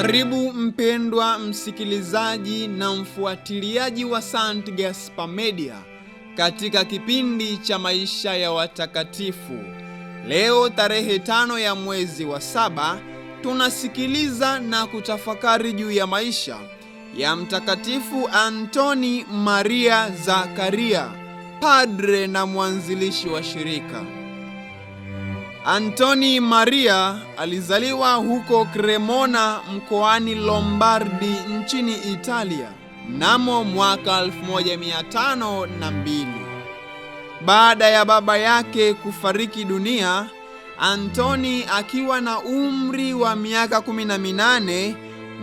Karibu mpendwa msikilizaji na mfuatiliaji wa St. Gaspar Media katika kipindi cha maisha ya watakatifu. Leo tarehe 5 ya mwezi wa 7 tunasikiliza na kutafakari juu ya maisha ya Mtakatifu Antoni Maria Zakaria, padre na mwanzilishi wa shirika. Antoni Maria alizaliwa huko Cremona mkoani Lombardi nchini Italia mnamo mwaka 1502. Baada ya baba yake kufariki dunia, Antoni akiwa na umri wa miaka 18,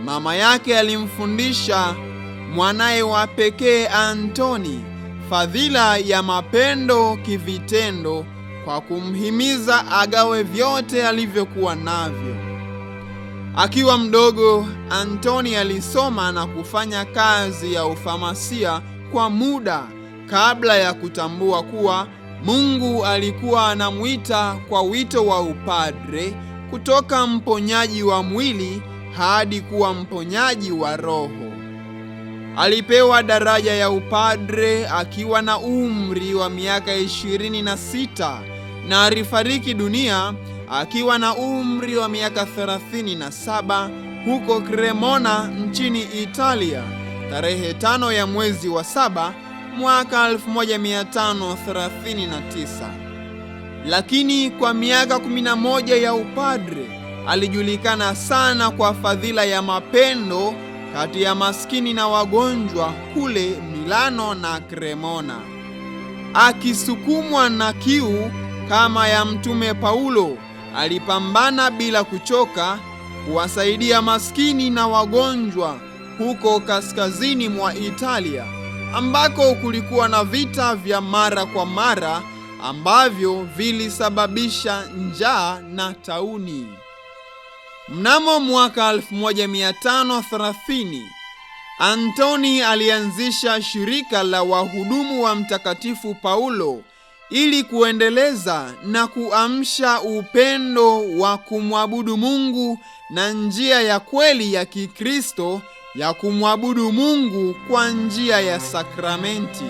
mama yake alimfundisha mwanaye wa pekee Antoni fadhila ya mapendo kivitendo kwa kumhimiza agawe vyote alivyokuwa navyo. Akiwa mdogo, Antoni alisoma na kufanya kazi ya ufamasia kwa muda kabla ya kutambua kuwa Mungu alikuwa anamuita kwa wito wa upadre, kutoka mponyaji wa mwili hadi kuwa mponyaji wa roho. Alipewa daraja ya upadre akiwa na umri wa miaka 26 na alifariki dunia akiwa na umri wa miaka 37 huko Cremona nchini Italia tarehe 5 ya mwezi wa 7 mwaka 1539. Lakini kwa miaka 11 ya upadre alijulikana sana kwa fadhila ya mapendo kati ya maskini na wagonjwa kule Milano na Cremona. Akisukumwa na kiu kama ya Mtume Paulo, alipambana bila kuchoka kuwasaidia maskini na wagonjwa huko kaskazini mwa Italia, ambako kulikuwa na vita vya mara kwa mara ambavyo vilisababisha njaa na tauni. Mnamo mwaka 1530, Antoni alianzisha shirika la wahudumu wa Mtakatifu Paulo ili kuendeleza na kuamsha upendo wa kumwabudu Mungu na njia ya kweli ya Kikristo ya kumwabudu Mungu kwa njia ya sakramenti.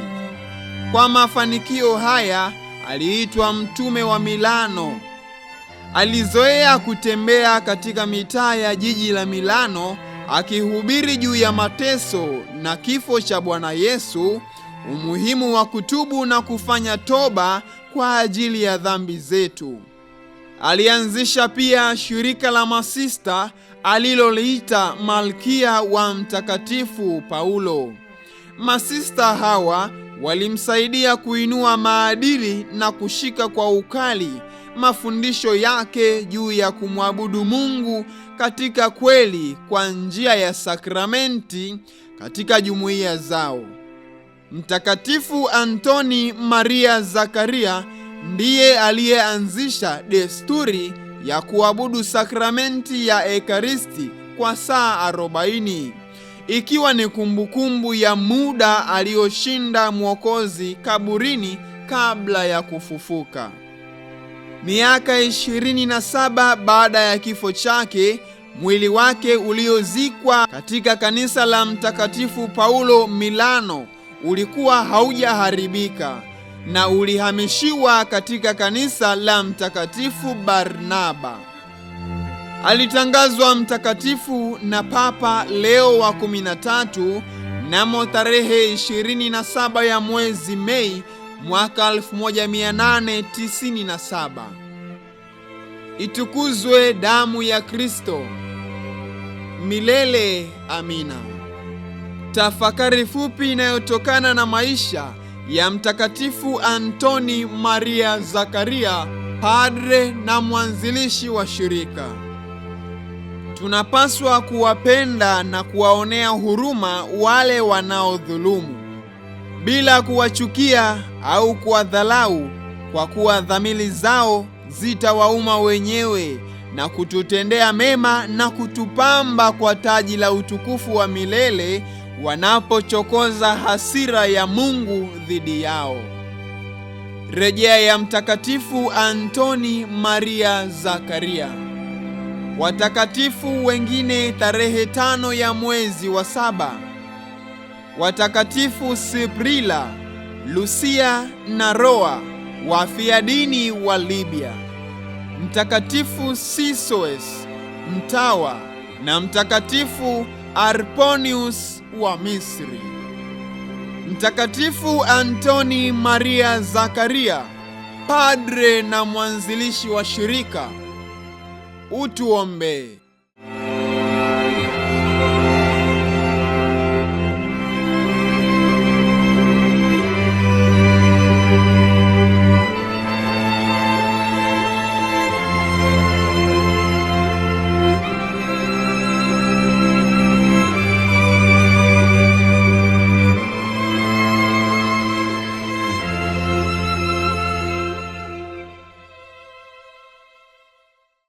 Kwa mafanikio haya aliitwa mtume wa Milano. Alizoea kutembea katika mitaa ya jiji la Milano akihubiri juu ya mateso na kifo cha Bwana Yesu, umuhimu wa kutubu na kufanya toba kwa ajili ya dhambi zetu. Alianzisha pia shirika la masista aliloliita Malkia wa Mtakatifu Paulo. Masista hawa walimsaidia kuinua maadili na kushika kwa ukali mafundisho yake juu ya kumwabudu Mungu katika kweli kwa njia ya sakramenti katika jumuiya zao. Mtakatifu Antoni Maria Zakaria ndiye aliyeanzisha desturi ya kuabudu sakramenti ya Ekaristi kwa saa 40, ikiwa ni kumbukumbu ya muda aliyoshinda Mwokozi kaburini kabla ya kufufuka. Miaka 27 baada ya kifo chake, mwili wake uliozikwa katika kanisa la Mtakatifu Paulo Milano ulikuwa haujaharibika na ulihamishiwa katika kanisa la Mtakatifu Barnaba. Alitangazwa mtakatifu na Papa Leo wa 13 mnamo tarehe 27 ya mwezi Mei mwaka 1897. Itukuzwe damu ya Kristo! Milele amina. Tafakari fupi inayotokana na maisha ya Mtakatifu Antoni Maria Zakaria, padre na mwanzilishi wa shirika. Tunapaswa kuwapenda na kuwaonea huruma wale wanaodhulumu, bila kuwachukia au kuwadhalau, kwa kuwa dhamiri zao zitawauma wenyewe na kututendea mema na kutupamba kwa taji la utukufu wa milele wanapochokoza hasira ya Mungu dhidi yao. Rejea ya Mtakatifu Antoni Maria Zakaria. Watakatifu wengine tarehe 5 ya mwezi wa 7: watakatifu Siprila, Lucia na Roa, wafiadini wa Libya, Mtakatifu Sisoes mtawa, na Mtakatifu Arponius wa Misri. Mtakatifu Antoni Maria Zakaria, padre na mwanzilishi wa shirika, utuombee.